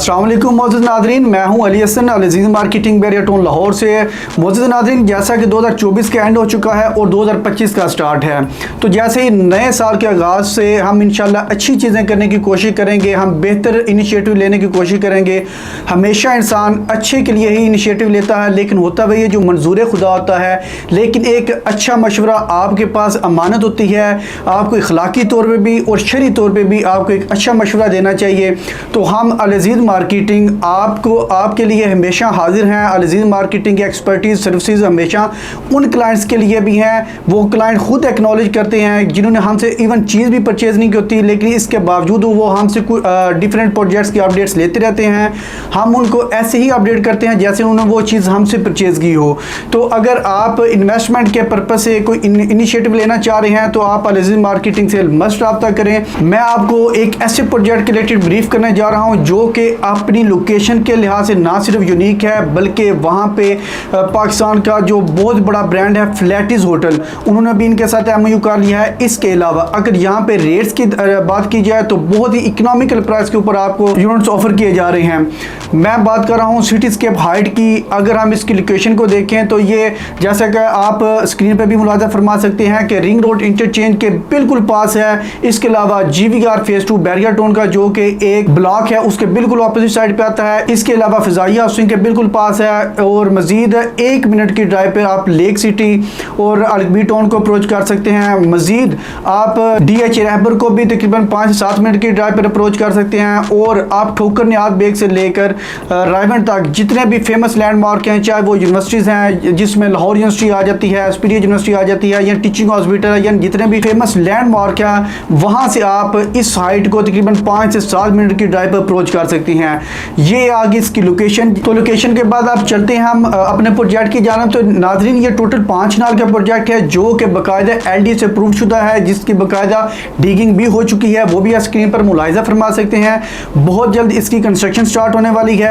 अस्सलाम वालेकुम मोअज़्ज़िज़ नाज़रीन, मैं हूं अली हसन अज़ीज़ मार्केटिंग बैरियर टाउन लाहौर से। मोअज़्ज़िज़ नाज़रीन, जैसा कि 2024 का एंड हो चुका है और 2025 का स्टार्ट है, तो जैसे ही नए साल के आगाज़ से हम इंशाल्लाह अच्छी चीज़ें करने की कोशिश करेंगे, हम बेहतर इनिशिएटिव लेने की कोशिश करेंगे। हमेशा इंसान अच्छे के लिए ही इनिशिएटिव लेता है, लेकिन होता वही है जो मंजूर खुदा होता है। लेकिन एक अच्छा मशवरा आपके पास अमानत होती है, आपको इखलाकी तौर पर भी और शरई तौर पर भी आपको एक अच्छा मशवरा देना चाहिए। तो हम अज़ीज़ मार्केटिंग आपके लिए हमेशा हाजिर हैं। अज़ीज़ मार्केटिंग की एक्सपर्टीज़ सर्विसेज हमेशा उन क्लाइंट्स के लिए भी हैं, वो क्लाइंट खुद एक्नॉलेज करते हैं जिन्होंने हमसे इवन चीज़ भी परचेज़ नहीं की होती, लेकिन इसके बावजूद वो हमसे डिफरेंट प्रोजेक्ट्स की अपडेट्स लेते रहते हैं। हम उनको ऐसे ही अपडेट करते हैं जैसे उन्होंने वो चीज़ हमसे परचेज़ की हो। तो अगर आप इन्वेस्टमेंट के पर्पज़ से कोई इनिशिएटिव लेना चाह रहे हैं तो आप अज़ीज़ मार्केटिंग से मस्ट रब्ता करें। मैं आपको एक ऐसे प्रोजेक्ट के रिलेटेड ब्रीफ करने जा रहा हूँ जो कि अपनी लोकेशन के लिहाज से ना सिर्फ यूनिक है, बल्कि वहाँ पे पाकिस्तान का जो बहुत बड़ा ब्रांड है फ्लैटिस होटल, उन्होंने भी इनके साथ एमओयू कर लिया है। इसके अलावा अगर यहाँ पे रेट्स की बात की जाए तो बहुत ही इकोनॉमिकल प्राइस के ऊपर आपको यूनिट्स ऑफर किए जा रहे हैं। मैं बात कर रहा हूँ सिटीस्केप हाइट की। अगर हम इसकी लोकेशन को देखें तो ये जैसा कि आप स्क्रीन पर भी मुलाजा फरमा सकते हैं कि रिंग रोड इंटरचेंज के बिल्कुल पास है। इसके अलावा GVR फेज 2 बैरियर टाउन का जो कि एक ब्लॉक है उसके बिल्कुल ऑपोजिट साइड पे आता है। इसके अलावा फिजाइया हाउसिंग के बिल्कुल पास है और मजीद 1 मिनट की ड्राइव पे आप लेक सिटी और अलगबी टाउन को अप्रोच कर सकते हैं। मजीद आप DH रहबर को भी तकरीबन 5 से 7 मिनट की ड्राइव पर अप्रोच कर सकते हैं। और आप ठोकर नियाज बेग से लेकर रायवन तक जितने भी फेमस लैंडमार्क हैं, चाहे वो यूनिवर्सिटीज़ हैं जिसमें लाहौर यूनिवर्सिटी आ जाती है, स्पीरियर यूनिवर्सिटी आ जाती है, या टीचिंग हॉस्पिटल है, या जितने भी फेमस लैंडमार्क हैं, वहाँ से आप इस हाइट को तकरीबन 5 से 7 मिनट की ड्राइव पर अप्रोच कर सकती हैं। ये आगे इसकी लोकेशन। तो लोकेशन के बाद आप चलते हैं हम अपने प्रोजेक्ट की जानिब। तो नाजरीन, ये टोटल 5 नाल का प्रोजेक्ट है जो कि बाकायदा LD से प्रूव शुदा है, जिसकी बाकायदा डिगिंग भी हो चुकी है, वो भी आप स्क्रीन पर मुलाहिजा फरमा सकते हैं। बहुत जल्द इसकी कंस्ट्रक्शन स्टार्ट होने वाली है।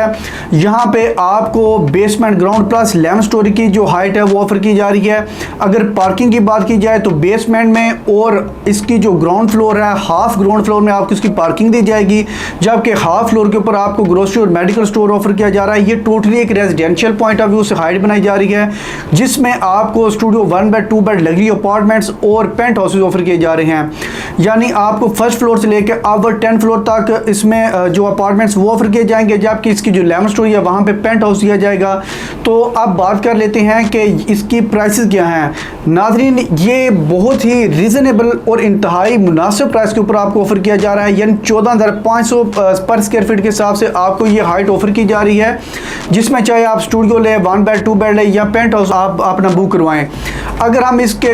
यहाँ पे आपको बेसमेंट ग्राउंड प्लस 11 स्टोरी की जो हाइट है वो ऑफर की जा रही है। अगर पार्किंग की बात की जाए तो बेसमेंट में और इसकी जो ग्राउंड फ्लोर है, हाफ ग्राउंड फ्लोर में आपको इसकी पार्किंग दी जाएगी, जबकि हाफ फ्लोर के ऊपर आपको ग्रोसरी और मेडिकल स्टोर ऑफर किया जा रहा है। ये टोटली एक रेजिडेंशियल पॉइंट ऑफ व्यू से हाइट बनाई जा रही है, जिसमें आपको studio 1 bed 2 bed luxury apartments और पेंट हाउसेज ऑफर किए जा रहे हैं। यानी आपको फर्स्ट फ्लोर से लेकर अवर 10 फ्लोर तक इसमें जो अपार्टमेंट्स वो ऑफर किए जाएंगे, जबकि इसकी जो 11 स्टोरी है वहाँ पे पेंट हाउस दिया जाएगा। तो अब बात कर लेते हैं कि इसकी प्राइसेस क्या हैं। नाजरीन, ये बहुत ही रीजनेबल और इंतहाई मुनासिब प्राइस के ऊपर आपको ऑफर किया जा रहा है, यानी 14,500 पर स्क्वायर फीट के हिसाब से आपको ये हाइट ऑफर की जा रही है, जिसमें चाहे आप स्टूडियो ले, 1 बेड 2 बेड ले या पेंट हाउस आप अपना बुक करवाएं। अगर हम इसके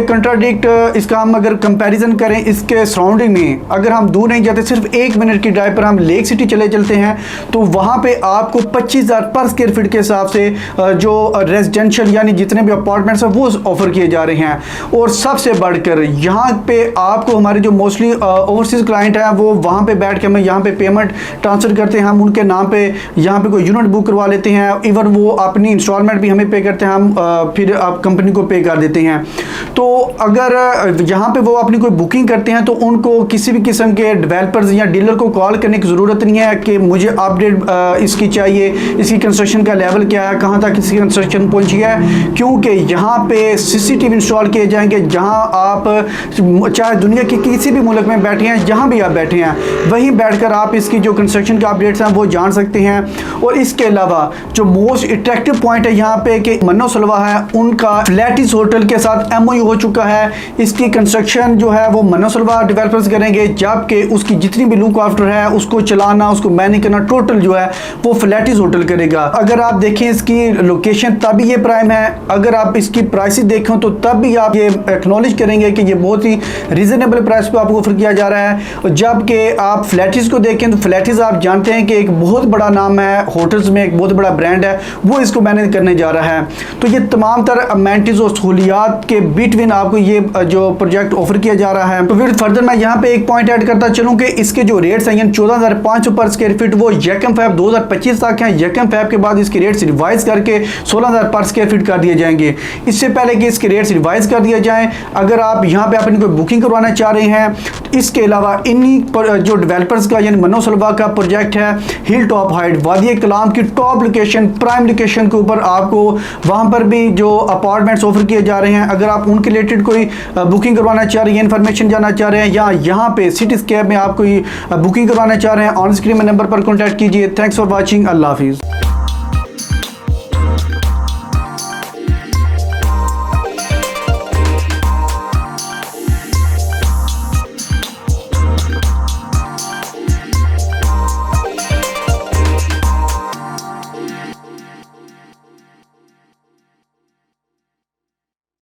इसका हम अगर कंपैरिजन करें इसके सराउंडिंग में, अगर हम दूर नहीं जाते, सिर्फ 1 मिनट की ड्राइव पर हम लेक सिटी चलते हैं, तो वहाँ पे आपको 25,000 पर स्क्वायर फीट के हिसाब से जो रेजिडेंशियल यानी जितने भी अपार्टमेंट्स हैं वो ऑफर किए जा रहे हैं। और सबसे बढ़कर यहाँ पे आपको हमारे जो मोस्टली ओवरसीज क्लाइंट हैं वो वहाँ पे बैठ के हमें यहाँ पे पेमेंट ट्रांसफ़र करते हैं, हम उनके नाम पे यहाँ पे कोई यूनिट बुक करवा लेते हैं। इवन वो अपनी इंस्टॉलमेंट भी हमें पे करते हैं, हम फिर आप कंपनी को पे कर देते हैं। तो अगर यहाँ पे वो अपनी कोई बुकिंग करते हैं तो उनको किसी भी किस्म के डेवलपर्स या डीलर को कॉल करने की ज़रूरत नहीं है कि मुझे अपडेट इसकी चाहिए, इसकी कंस्ट्रक्शन का लेवल क्या है, कहाँ तक इसकी कंस्ट्रक्शन पहुँची है, क्योंकि यहाँ पे CCTV इंस्टॉल किए जाएंगे। जहाँ आप चाहे दुनिया के किसी भी मुल्क में बैठे हैं, जहाँ भी आप बैठे हैं, वहीं बैठकर आप इसकी जो कंस्ट्रक्शन का अपडेट्स हैं वो जान सकते हैं। और इसके अलावा जो मोस्ट अट्रैक्टिव पॉइंट है यहाँ पे कि मन्नो सलवा है, उनका फ्लैटिस होटल के साथ MOU हो चुका है। इसकी कंस्ट्रक्शन जो है वो मन्नो सलवा डेवलपर्स करेंगे, जबकि उसकी जितनी भी लुक आफ्टर है, उसको चलाना, उसको मैनेज करना, टोटल जो है वो फ्लैटिस होटल करेगा। अगर आप देखें इसकी लोकेशन तब भी ये प्राइम है, अगर आप इसकी प्राइसेस देखें तो तब भी आप ये एक्नॉलेज करेंगे कि ये बहुत ही रीजनेबल प्राइस पे आपको ऑफर किया जा रहा है। और जबकि आप फ्लैटिस को देखें तो फ्लैटिस आप जानते हैं कि एक बहुत बड़ा नाम है होटल्स में, एक बहुत बड़ा ब्रांड है, वो इसको मैनेज करने जा रहा है। तो ये तमाम तरह अमेनिटीज और सहूलियात के बिटवीन आपको ये जो प्रोजेक्ट ऑफर किया जा रहा है। तो फिर फर्दर मैं यहाँ पे एक पॉइंट ऐड करता चलूँ कि इसके जो रेट्स हैं 14,500 पर स्क्वायर फीट वो यकम फैब 2025 तक हैं। यकम फैब के बाद इसके रेट्स रिवाइज करके 16,000 पर स्क्वायर फीट कर दिए जाएंगे। इससे पहले कि इसके रेट्स रिवाइज कर दिए जाएं, अगर आप यहाँ पे अपनी कोई बुकिंग करवाना चाह रहे हैं, इसके अलावा इन्हीं पर जो डेवलपर्स का यानी मनो सलवा का प्रोजेक्ट है हिल टॉप हाइट, वादी कलाम की टॉप लोकेशन, प्राइम लोकेशन के ऊपर आपको वहाँ पर भी जो अपार्टमेंट्स ऑफर किए जा रहे हैं। अगर आप उनके रिलेटेड कोई बुकिंग करवाना चाह रहे हैं, इन्फॉर्मेशन जानना चाह रहे हैं, या यहाँ पे सिटी स्कैप में आप कोई बुकिंग करवाना चाह रहे हैं, ऑन स्क्रीन में नंबर पर कॉन्टैक्ट कीजिए। Thanks for watching. अल्लाह हाफिज़।